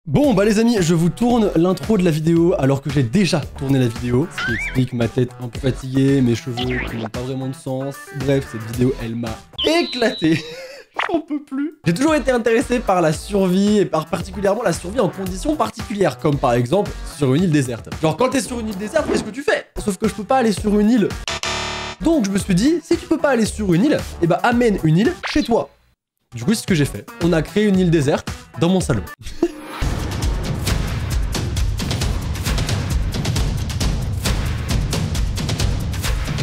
Bon bah les amis, je vous tourne l'intro de la vidéo alors que j'ai déjà tourné la vidéo, ce qui explique ma tête un peu fatiguée, mes cheveux qui n'ont pas vraiment de sens. Bref, cette vidéo elle m'a éclaté. J'en peux plus. J'ai toujours été intéressé par la survie et particulièrement la survie en conditions particulières, comme par exemple sur une île déserte. Genre quand t'es sur une île déserte, qu'est-ce que tu fais? Sauf que je peux pas aller sur une île. Donc je me suis dit, si tu peux pas aller sur une île, eh bah amène une île chez toi. Du coup c'est ce que j'ai fait. On a créé une île déserte dans mon salon.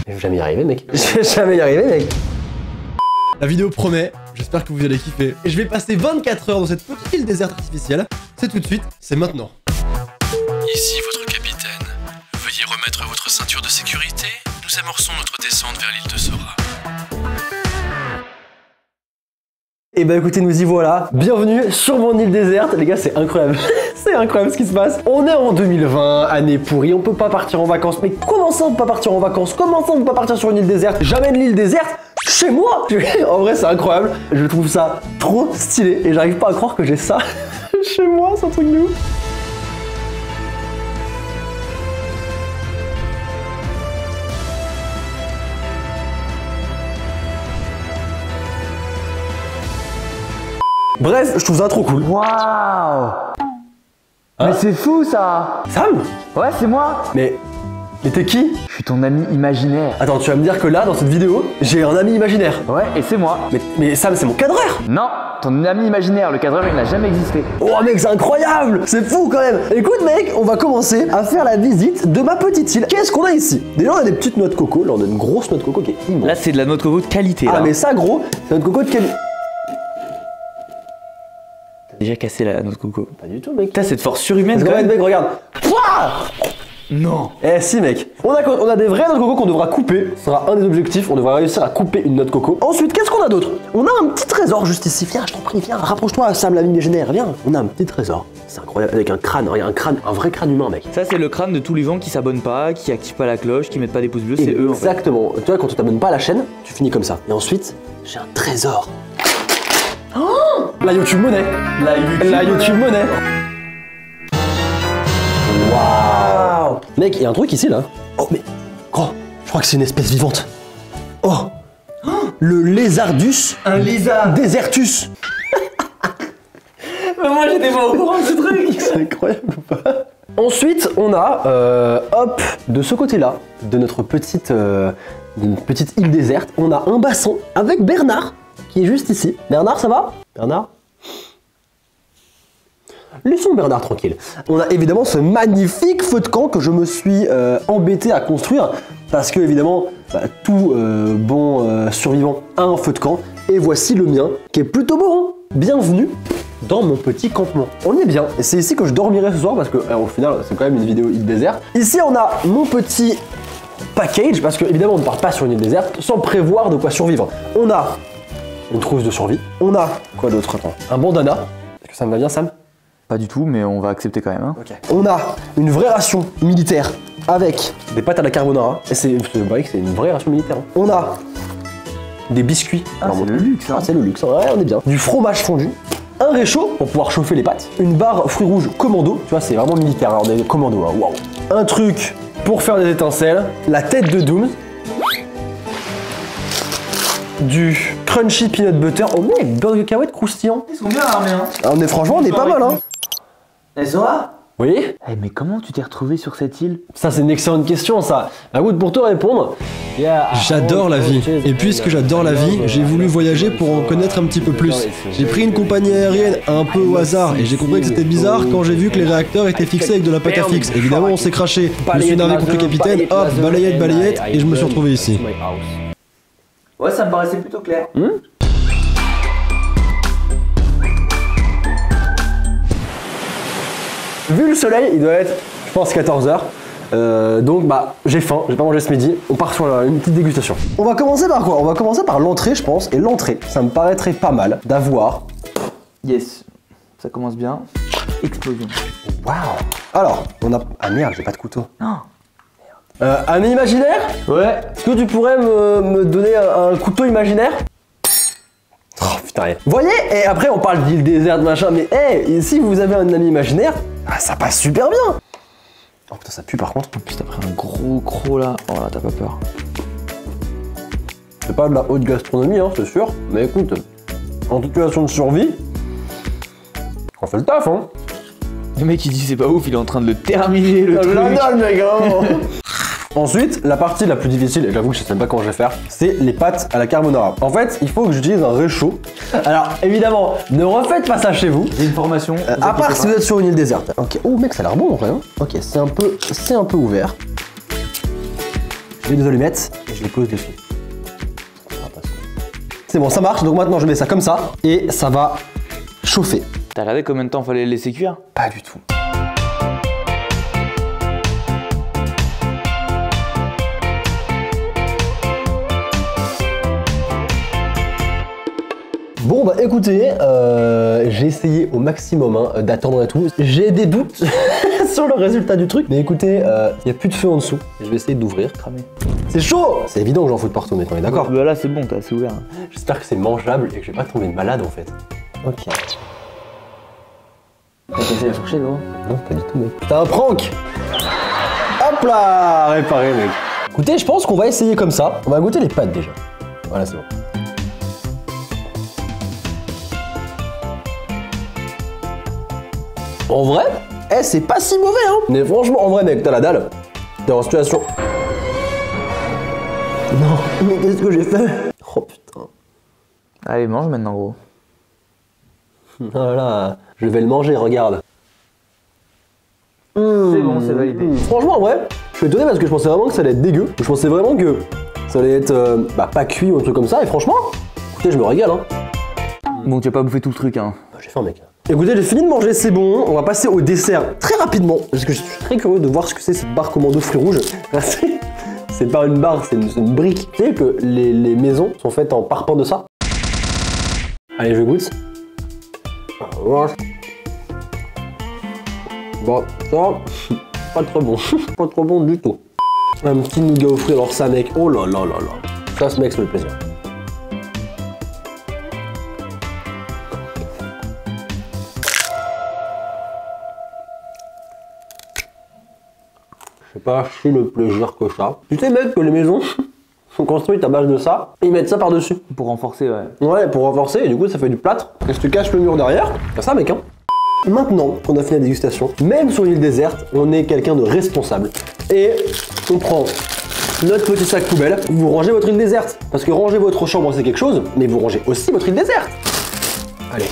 Je vais jamais y arriver, mec. Je vais jamais y arriver, mec. La vidéo promet, j'espère que vous allez kiffer. Et je vais passer 24 heures dans cette petite île déserte artificielle. C'est tout de suite, c'est maintenant. Ici votre capitaine. Veuillez remettre votre ceinture de sécurité. Nous amorçons notre descente vers l'île de Sora. Et bah écoutez, nous y voilà. Bienvenue sur mon île déserte. Les gars, c'est incroyable. C'est incroyable ce qui se passe. On est en 2020, année pourrie, on peut pas partir en vacances. Mais comment ça on peut pas partir en vacances? Comment ça on peut pas partir sur une île déserte? J'amène l'île déserte chez moi. En vrai, c'est incroyable. Je trouve ça trop stylé et j'arrive pas à croire que j'ai ça chez moi, c'est un truc de ouf. Bref, je trouve ça trop cool. Waouh! Mais c'est fou ça! Sam? Ouais, c'est moi! Mais t'es qui? Je suis ton ami imaginaire. Attends, tu vas me dire que là, dans cette vidéo, j'ai un ami imaginaire. Ouais, et c'est moi. Mais Sam, c'est mon cadreur! Non, ton ami imaginaire, le cadreur, il n'a jamais existé. Oh mec, c'est incroyable! C'est fou quand même! Écoute mec, on va commencer à faire la visite de ma petite île. Qu'est-ce qu'on a ici? Déjà, on a des petites noix de coco. Là, on a une grosse noix de coco qui est immense. Là, c'est de la noix de coco de qualité. Ah là. mais ça gros, c'est notre coco de qualité. T'as déjà cassé la noix de coco. Pas du tout mec. T'as cette force surhumaine quand Regarde même. mec, regarde. Pouah. Non. Eh si mec, on a des vraies noix de coco qu'on devra couper, ce sera un des objectifs, on devra réussir à couper une noix de coco. Ensuite, qu'est-ce qu'on a d'autre? On a un petit trésor juste ici, viens, je t'en prie, viens, rapproche-toi Sam l'ami imaginaire, viens. On a un petit trésor, c'est incroyable, avec un crâne, un vrai crâne humain mec. Ça, c'est le crâne de tous les gens qui s'abonnent pas, qui activent pas la cloche, qui mettent pas des pouces bleus, c'est eux en fait. Exactement, tu vois quand tu t'abonnes pas à la chaîne, tu finis comme ça. Et ensuite, j'ai un trésor. Oh, la YouTube monnaie. La YouTube monnaie. Waouh. Mec, il y a un truc ici là. Oh mais, oh, je crois que c'est une espèce vivante. Oh, le lézardus. Un lézard. Désertus. Mais moi, j'étais pas au courant de ce truc. C'est incroyable ou pas? Ensuite, on a, hop, de ce côté-là, de notre petite île déserte, on a un bassin avec Bernard, qui est juste ici. Bernard, ça va? Bernard? Laissons Bernard tranquille. On a évidemment ce magnifique feu de camp que je me suis embêté à construire, parce que évidemment, tout bon survivant a un feu de camp, et voici le mien, qui est plutôt beau, hein. Bienvenue dans mon petit campement. On est bien, et c'est ici que je dormirai ce soir, parce que au final, c'est quand même une vidéo île déserte. Ici, on a mon petit package, parce que évidemment, on ne part pas sur une île déserte sans prévoir de quoi survivre. On a une trousse de survie, on a, quoi d'autre? Attends, un bandana. Est-ce que ça me va bien, Sam? Pas du tout, mais on va accepter quand même. Hein. Okay. On a une vraie ration militaire avec des pâtes à la carbonara. Et c'est vrai que c'est une vraie ration militaire. Hein. On a des biscuits. Ah, c'est le luxe. Hein. Ah, c'est le luxe, ouais, on est bien. Du fromage fondu. Un réchaud pour pouvoir chauffer les pâtes. Une barre fruits rouges commando. Tu vois, c'est vraiment militaire. Alors, on est commando. Hein. Waouh. Un truc pour faire des étincelles. La tête de Doom. Du crunchy peanut butter. Oh mec, beurre de cacahuète croustillant. Ils sont bien armés. Hein. Ah, on est franchement, on est pas mal. Hein. Et Sora? Oui. Eh mais comment tu t'es retrouvé sur cette île? Ça c'est une excellente question ça. Bah écoute, pour te répondre, J'adore la vie. Et puisque j'adore la vie, j'ai voulu voyager pour en connaître un petit peu plus. J'ai pris une compagnie aérienne un peu au hasard et j'ai compris que c'était bizarre quand j'ai vu que les réacteurs étaient fixés avec de la pâte à fixe. Évidemment on s'est craché. Je me suis énervé contre le capitaine, hop, balayette, et je me suis retrouvé ici. Ouais, ça me paraissait plutôt clair. Vu le soleil, il doit être, je pense, 14 h. Donc bah j'ai faim, j'ai pas mangé ce midi, on part sur une petite dégustation. On va commencer par quoi? On va commencer par l'entrée je pense, et l'entrée, ça me paraîtrait pas mal d'avoir... Yes, ça commence bien. Explosion. Waouh. Alors, on a... Ah merde, j'ai pas de couteau. Non. Ami imaginaire? Ouais. Est-ce que tu pourrais me donner un couteau imaginaire? Oh putain. Putain, vous voyez? Et après, on parle d'île déserte, machin, mais hey, si vous avez un ami imaginaire, ah, ça passe super bien. Oh putain, ça pue par contre. En plus, t'as pris un gros croc là. Oh là, t'as pas peur. C'est pas de la haute gastronomie, hein, c'est sûr. Mais écoute, en situation de survie, on fait le taf, hein. Le mec il dit c'est pas ouf, il est en train de le terminer le truc. La dalle, mec, hein. Ensuite, la partie la plus difficile, et j'avoue que je sais même pas comment je vais faire, c'est les pâtes à la carbonara. En fait, il faut que j'utilise un réchaud. Alors, évidemment, ne refaites pas ça chez vous. J'ai une formation. À part si vous êtes sur une île déserte. Ok. Oh mec, ça a l'air bon en vrai. Hein. Ok, c'est un peu ouvert. Je mets des allumettes et je les pose dessus. C'est bon, ça marche. Donc maintenant, je mets ça comme ça et ça va chauffer. T'as regardé combien de temps fallait le laisser cuire? Pas du tout. Bon bah écoutez, j'ai essayé au maximum hein, d'attendre et tout. J'ai des doutes sur le résultat du truc. Mais écoutez, il n'y a plus de feu en dessous. Je vais essayer d'ouvrir. Cramé. C'est chaud. C'est évident que j'en fous de partout, mais on est d'accord. Bah là c'est bon, t'as assez ouvert. J'espère que c'est mangeable et que je vais pas tomber malade en fait. Ok. T'as cassé la fourchette gros? Non, pas du tout mec. T'as un prank. Hop là, réparé mec. Écoutez, je pense qu'on va essayer comme ça. On va goûter les pâtes déjà. Voilà, c'est bon. En vrai, c'est pas si mauvais hein. Mais franchement, en vrai mec, t'as la dalle. T'es en situation... Non, mais qu'est-ce que j'ai fait? Oh putain. Allez, mange maintenant gros. Voilà, je vais le manger, regarde. C'est bon, c'est validé. Franchement, en vrai, je suis étonné parce que je pensais vraiment que ça allait être dégueu. Je pensais vraiment que ça allait être pas cuit ou un truc comme ça. Et franchement, écoutez, je me régale hein. Bon, tu vas pas bouffer tout le truc hein. J'ai faim mec. Écoutez, j'ai fini de manger, c'est bon. On va passer au dessert très rapidement. Parce que je suis très curieux de voir ce que c'est cette barre commando fruits rouges. C'est pas une barre, c'est une brique. Tu sais que les maisons sont faites en parpaing de ça. Allez, je goûte. Bon, ça, pas trop bon. Pas trop bon du tout. Un petit nougat aux fruits, alors ça mec, oh là là là là. Ça, ce mec, ça fait plaisir. C'est pas si le plaisir que ça. Tu sais mec que les maisons sont construites à base de ça, et ils mettent ça par-dessus. Pour renforcer, ouais. Ouais, pour renforcer, et du coup ça fait du plâtre. Et si tu caches le mur derrière, c'est ça mec hein. Maintenant qu'on a fini la dégustation, même sur une île déserte, on est quelqu'un de responsable. Et on prend notre petit sac poubelle, vous rangez votre île déserte. Parce que ranger votre chambre c'est quelque chose, mais vous rangez aussi votre île déserte. Allez.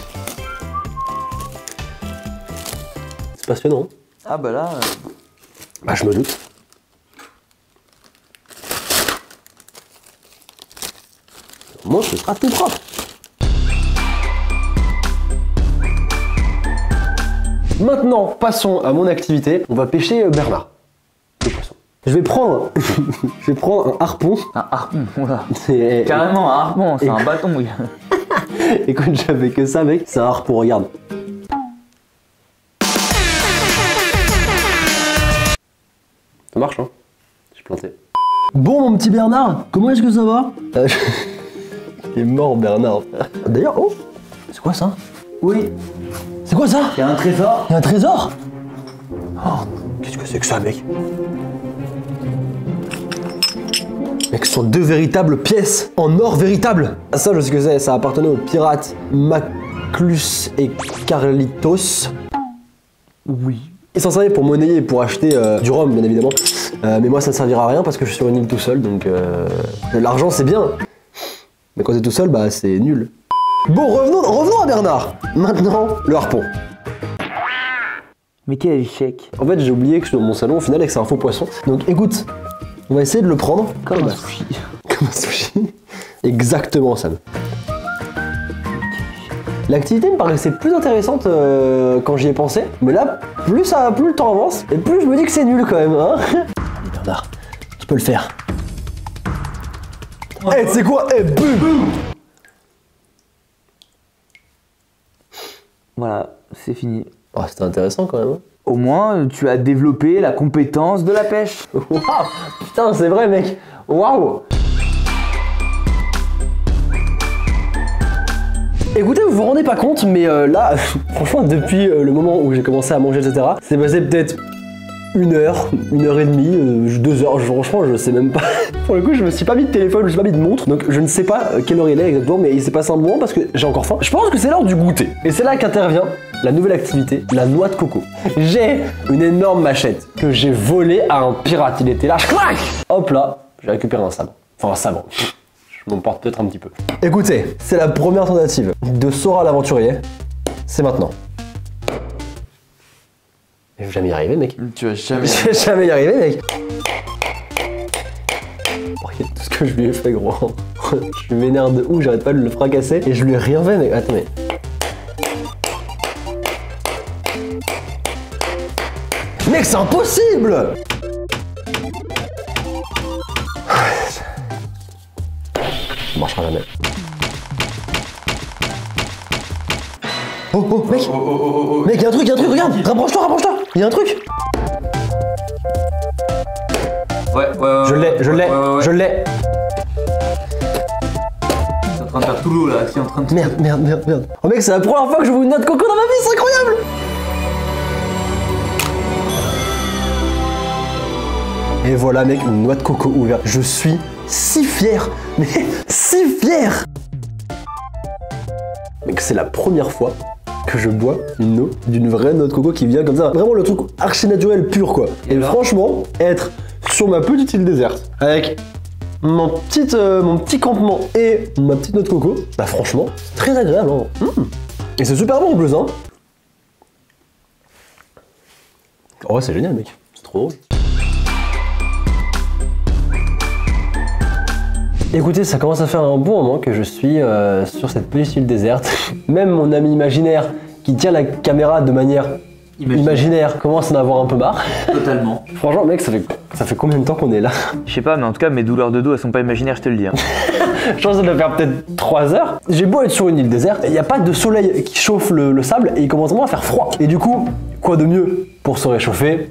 C'est passionnant. Ah bah là... Bah je me doute. Moi ce sera tout propre. Maintenant, passons à mon activité. On va pêcher Bernard, le poisson. Je vais prendre un harpon. Un harpon, voilà. Et, Carrément un harpon, c'est un bâton. Oui. écoute, j'avais que ça mec. C'est un harpon, regarde. Ça marche hein. J'ai planté. Bon mon petit Bernard, comment est-ce que ça va? Il est mort Bernard. D'ailleurs, oh, c'est quoi ça? Oui. C'est quoi ça? Il y a un trésor. Il y a un trésor? Oh, qu'est-ce que c'est que ça mec? Mec, ce sont deux véritables pièces en or véritable. Ça, je sais ce que c'est, ça appartenait aux pirates Maclus et Carlitos. Oui. Ils s'en servaient pour monnayer et pour acheter du rhum, bien évidemment. Mais moi, ça ne servira à rien parce que je suis sur une île tout seul, donc l'argent, c'est bien. Mais quand t'es tout seul, bah, c'est nul. Bon, revenons à Bernard. Maintenant, le harpon. Mais quel échec. En fait, j'ai oublié que sur mon salon, au final, et que c'est un faux poisson. Donc, écoute, on va essayer de le prendre Comme un sushi. Comme un sushi. Exactement, Sam. L'activité me paraissait plus intéressante quand j'y ai pensé, mais là, plus le temps avance, et plus je me dis que c'est nul quand même, hein. Bernard, tu peux le faire. Eh, c'est quoi? Eh, boum! Voilà, c'est fini. Oh, c'était intéressant quand même. Hein. Au moins, tu as développé la compétence de la pêche. Waouh! Putain, c'est vrai, mec! Waouh! Écoutez, vous vous rendez pas compte, mais là, franchement, depuis le moment où j'ai commencé à manger, etc., c'est passé peut-être 1 heure, 1 heure et demie, 2 heures, franchement, je sais même pas. Pour le coup, je me suis pas mis de téléphone, je me suis pas mis de montre, donc je ne sais pas quelle heure il est exactement, mais il s'est passé un moment parce que j'ai encore faim. Je pense que c'est l'heure du goûter. Et c'est là qu'intervient la nouvelle activité, la noix de coco. J'ai une énorme machette que j'ai volée à un pirate. Il était là, clac. Hop là, j'ai récupéré un sabre. Enfin, un sabre. Je m'emporte peut-être un petit peu. Écoutez, c'est la première tentative de Sora l'aventurier. C'est maintenant. Je vais jamais y arriver, mec. Tu vas jamais. Je vais jamais y arriver, mec. Regarde tout ce que je lui ai fait, gros. Je m'énerve de ouf, j'arrête pas de le fracasser et je lui ai rien fait, mec. Attends, mais. Mec, c'est impossible! Ça marchera jamais. Oh, mec! Mec, y'a un truc, regarde! Rapproche-toi! Il y a un truc! Ouais. Je l'ai. T'es en train de faire tout l'eau là, qui est en train de. Merde. Oh mec, c'est la première fois que je vois une noix de coco dans ma vie, c'est incroyable! Et voilà mec, une noix de coco ouverte. Je suis si fier, mais si fier! Mec, c'est la première fois que je bois une eau d'une vraie noix de coco qui vient comme ça. Vraiment le truc archi naturel pur quoi. Et franchement, être sur ma petite île déserte avec mon petit campement et ma petite noix de coco, bah franchement, très agréable. Hein. Et c'est super bon en plus. Hein. Oh ouais, c'est génial mec, c'est trop drôle. Écoutez, ça commence à faire un bon moment que je suis sur cette petite île déserte. Même mon ami imaginaire qui tient la caméra de manière imaginaire commence à en avoir un peu marre. Totalement. Franchement, mec, ça fait combien de temps qu'on est là? Je sais pas, mais en tout cas, mes douleurs de dos, elles sont pas imaginaires, je te le dis. Hein. Je pense que ça doit faire peut-être 3 heures. J'ai beau être sur une île déserte, il n'y a pas de soleil qui chauffe le sable et il commence vraiment à faire froid. Et du coup, quoi de mieux pour se réchauffer?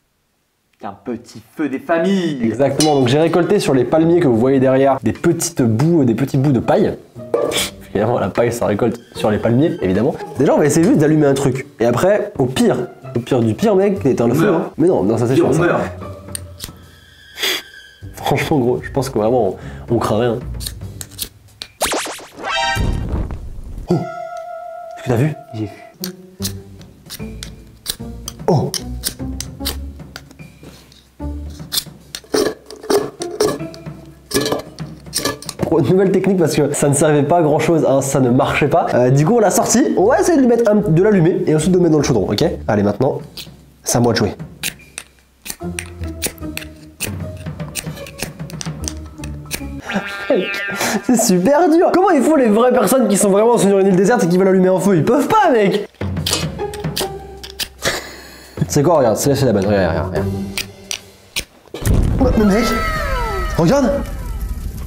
Un petit feu des familles. Exactement, donc j'ai récolté sur les palmiers que vous voyez derrière des petits bouts de paille. Évidemment, la paille, ça récolte sur les palmiers, évidemment. Déjà, on va essayer juste d'allumer un truc. Et après, au pire du pire, mec, t'éteins le feu. Hein. Mais non, ça c'est sûr. On meurt. Franchement, gros, je pense que vraiment, on craint rien. Oh! Est-ce que t'as vu? J'ai vu. Oh! Nouvelle technique parce que ça ne servait pas à grand chose, hein, ça ne marchait pas. Du coup on l'a sorti, on va essayer de lui mettre de l'allumer et ensuite de le mettre dans le chaudron, ok? Allez maintenant, c'est à moi de jouer. C'est super dur. Comment il faut les vraies personnes qui sont vraiment sur une île déserte et qui veulent allumer un feu? Ils peuvent pas mec. C'est quoi, regarde, c'est la bonne, regarde. Mais mec, regarde.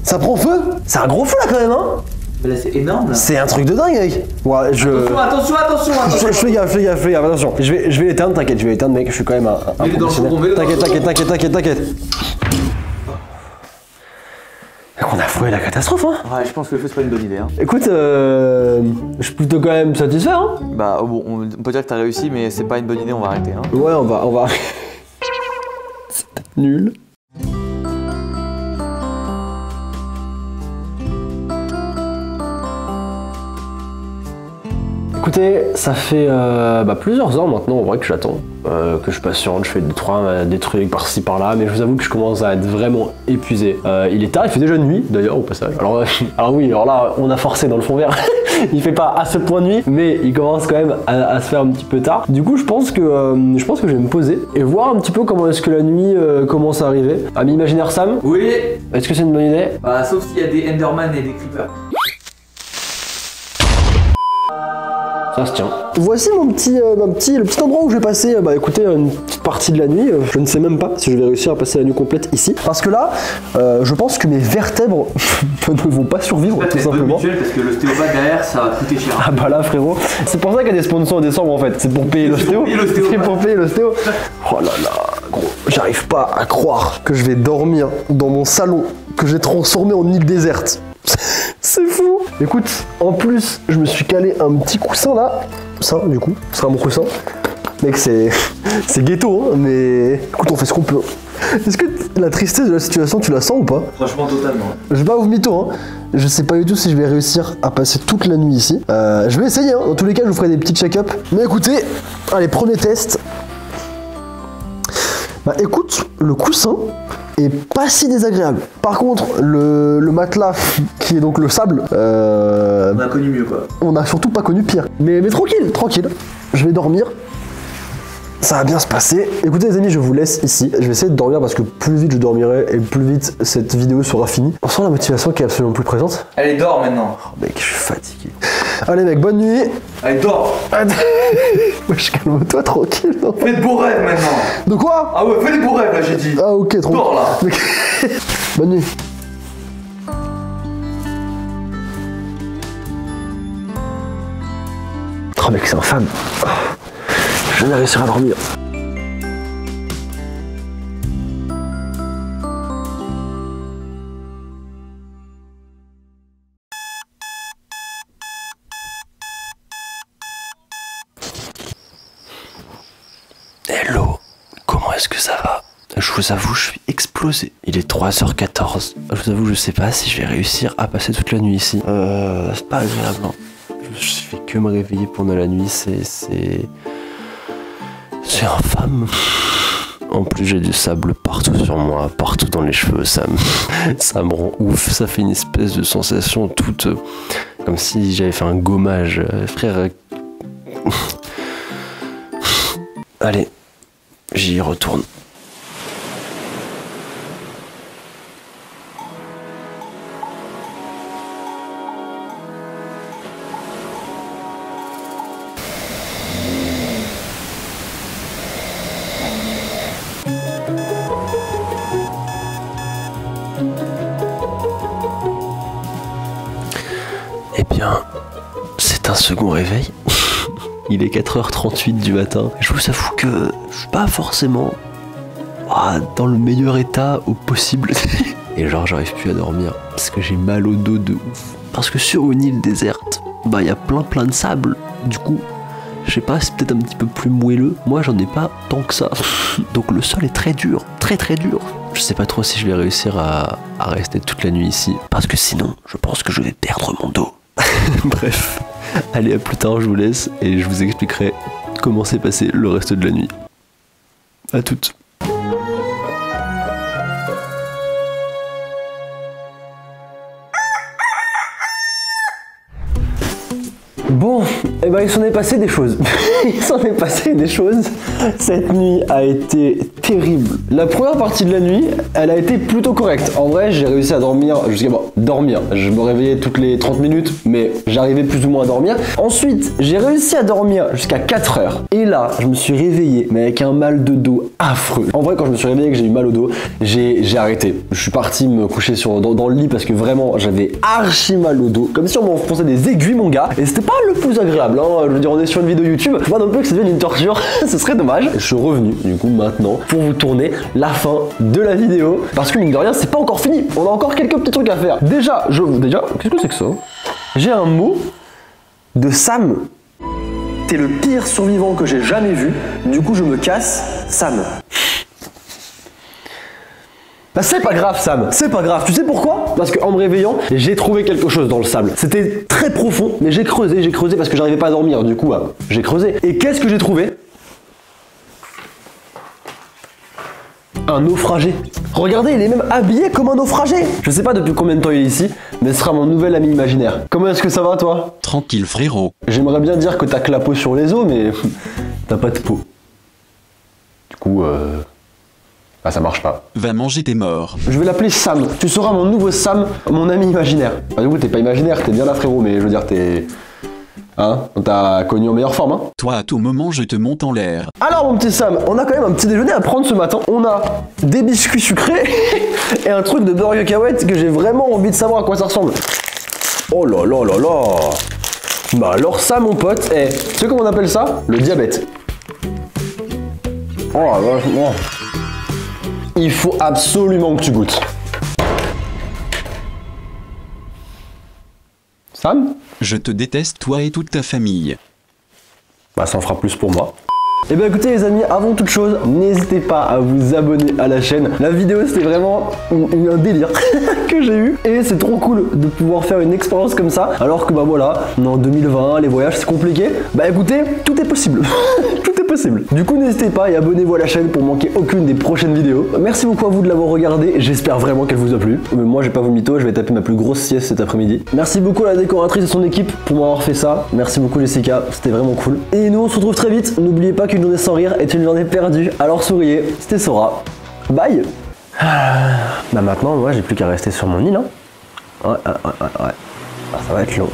Ça prend feu? C'est un gros feu là quand même hein? Mais là c'est énorme là. C'est un truc de dingue mec. Ouais, Attention. Je fais gaffe, attention. Je vais l'éteindre, t'inquiète, je vais l'éteindre mec, je suis quand même un professionnel. T'inquiète. On a foué la catastrophe hein. Ouais, je pense que le feu c'est pas une bonne idée hein. Écoute, je suis plutôt quand même satisfait hein. Bah bon, on peut dire que t'as réussi mais c'est pas une bonne idée, on va arrêter hein. Ouais, on va... C'est nul. Écoutez, ça fait plusieurs heures maintenant en vrai que j'attends, que je patiente, je fais des trucs par-ci par-là, mais je vous avoue que je commence à être vraiment épuisé. Il est tard, il fait déjà nuit d'ailleurs au passage. Alors là on a forcé dans le fond vert, il fait pas à ce point de nuit, mais il commence quand même à se faire un petit peu tard. Du coup je pense que je vais me poser et voir un petit peu comment est-ce que la nuit commence à arriver. Ami imaginaire Sam? Oui. Est-ce que c'est une bonne idée? Bah sauf s'il y a des Enderman et des Creepers. Ça se tient. Voici le petit endroit où je vais passer écoutez, une petite partie de la nuit. Je ne sais même pas si je vais réussir à passer la nuit complète ici. Parce que là, je pense que mes vertèbres ne vont pas survivre tout simplement. Parce que l'ostéopathe derrière, ça va coûter cher. Ah bah là frérot, c'est pour ça qu'il y a des sponsors en décembre en fait. C'est pour payer l'ostéo. C'est pour payer l'ostéo. Oh là là, gros, j'arrive pas à croire que je vais dormir dans mon salon que j'ai transformé en île déserte. C'est fou. Écoute, en plus, je me suis calé un petit coussin là. Ça, du coup, ce sera mon coussin. Mec, c'est ghetto, hein, mais écoute, on fait ce qu'on peut. Est-ce que la tristesse de la situation, tu la sens ou pas? Franchement, totalement. Je vais pas vous mytho, hein. Je sais pas du tout si je vais réussir à passer toute la nuit ici. Je vais essayer, hein. Dans tous les cas, je vous ferai des petits check-up. Mais écoutez, allez, premier test. Bah écoute, le coussin est pas si désagréable. Par contre, le matelas, qui est donc le sable, On a connu mieux quoi. on a surtout pas connu pire. Mais tranquille, tranquille. Je vais dormir. Ça va bien se passer. Écoutez les amis, je vous laisse ici. Je vais essayer de dormir parce que plus vite je dormirai et plus vite cette vidéo sera finie. On sent la motivation qui est absolument plus présente. Allez, dors maintenant. Oh mec, je suis fatigué. Allez mec, bonne nuit. Allez, dors. Wesh, calme-toi tranquille. Non. Fais de beaux rêves maintenant. De quoi? Ah ouais, fais des beaux rêves là, j'ai dit. Ah ok, tranquille. Dors là. Bonne nuit. Oh mec, c'est infâme. Oh, je vais jamais réussir à dormir. Hello, comment est-ce que ça va? Je vous avoue, je suis explosé. Il est 3h14. Je vous avoue, je sais pas si je vais réussir à passer toute la nuit ici. C'est pas agréable. Hein. Je fais que me réveiller pendant la nuit, c'est infâme. En plus, j'ai du sable partout sur moi, partout dans les cheveux. Ça me rend ouf. Ça fait une espèce de sensation toute comme si j'avais fait un gommage, frère. Allez, j'y retourne. Eh bien, c'est un second réveil. Il est 4h38 du matin. Je vous avoue que je suis pas forcément dans le meilleur état au possible. Et genre, j'arrive plus à dormir parce que j'ai mal au dos de ouf. Parce que sur une île déserte, bah il y a plein de sable. Du coup, je sais pas, c'est peut-être un petit peu plus moelleux. Moi, j'en ai pas tant que ça. Donc le sol est très dur, très dur. Je sais pas trop si je vais réussir à rester toute la nuit ici. Parce que sinon, je pense que je vais perdre mon dos. Bref. Allez, à plus tard, je vous laisse et je vous expliquerai comment s'est passé le reste de la nuit. À toutes. Bon, eh ben il s'en est passé des choses. Il s'en est passé des choses. Cette nuit a été terrible. La première partie de la nuit, elle a été plutôt correcte. En vrai, j'ai réussi à dormir jusqu'à dormir. Je me réveillais toutes les 30 minutes, mais j'arrivais plus ou moins à dormir. Ensuite, j'ai réussi à dormir jusqu'à 4 heures. Et là, je me suis réveillé, mais avec un mal de dos affreux. En vrai, quand je me suis réveillé et que j'ai eu mal au dos, j'ai arrêté. Je suis parti me coucher dans le lit parce que vraiment, j'avais archi mal au dos. Comme si on m'enfonçait des aiguilles, mon gars. Et c'était pas le plus agréable, hein. Je veux dire, on est sur une vidéo YouTube, faut pas non plus que ça devienne une torture, ce serait dommage. Je suis revenu du coup maintenant pour vous tourner la fin de la vidéo parce que mine de rien c'est pas encore fini, on a encore quelques petits trucs à faire. Déjà, qu'est-ce que c'est que ça? J'ai un mot de Sam. T'es le pire survivant que j'ai jamais vu, du coup je me casse, Sam. Bah c'est pas grave Sam, c'est pas grave. Tu sais pourquoi? Parce qu'en me réveillant, j'ai trouvé quelque chose dans le sable. C'était très profond, mais j'ai creusé parce que j'arrivais pas à dormir. Du coup, j'ai creusé. Et qu'est-ce que j'ai trouvé? Un naufragé. Regardez, il est même habillé comme un naufragé. Je sais pas depuis combien de temps il est ici, mais ce sera mon nouvel ami imaginaire. Comment est-ce que ça va toi? Tranquille frérot. J'aimerais bien dire que t'as que la peau sur les os, mais t'as pas de peau. Du coup, bah ça marche pas. Va manger tes morts. Je vais l'appeler Sam. Tu seras mon nouveau Sam, mon ami imaginaire. Bah, du coup, t'es pas imaginaire, t'es bien là, frérot, mais je veux dire, t'es. Hein? On t'a connu en meilleure forme, hein? Toi à tout moment je te monte en l'air. Alors, mon petit Sam, on a quand même un petit déjeuner à prendre ce matin. On a des biscuits sucrés et un truc de beurre cacahuète que j'ai vraiment envie de savoir à quoi ça ressemble. Oh là là là là! Bah, alors, ça, mon pote, tu sais comment on appelle ça? Le diabète. Oh la vache, oh. Il faut absolument que tu goûtes. Sam? Je te déteste toi et toute ta famille. Bah ça en fera plus pour moi. Et bien écoutez les amis, avant toute chose, n'hésitez pas à vous abonner à la chaîne. La vidéo c'était vraiment un délire que j'ai eu. Et c'est trop cool de pouvoir faire une expérience comme ça. Alors que bah voilà, on est en 2020, les voyages c'est compliqué. Bah écoutez, tout est possible. Tout est possible. Du coup n'hésitez pas et abonnez-vous à la chaîne pour manquer aucune des prochaines vidéos. Merci beaucoup à vous de l'avoir regardé, j'espère vraiment qu'elle vous a plu. Mais moi j'ai pas vos mythos, je vais taper ma plus grosse sieste cet après-midi. Merci beaucoup à la décoratrice et son équipe pour m'avoir fait ça. Merci beaucoup Jessica, c'était vraiment cool. Et nous on se retrouve très vite, n'oubliez pas qu'une journée sans rire est une journée perdue, alors souriez, c'était Sora. Bye. Bah maintenant moi j'ai plus qu'à rester sur mon île hein. Ouais. Ah, ça va être long.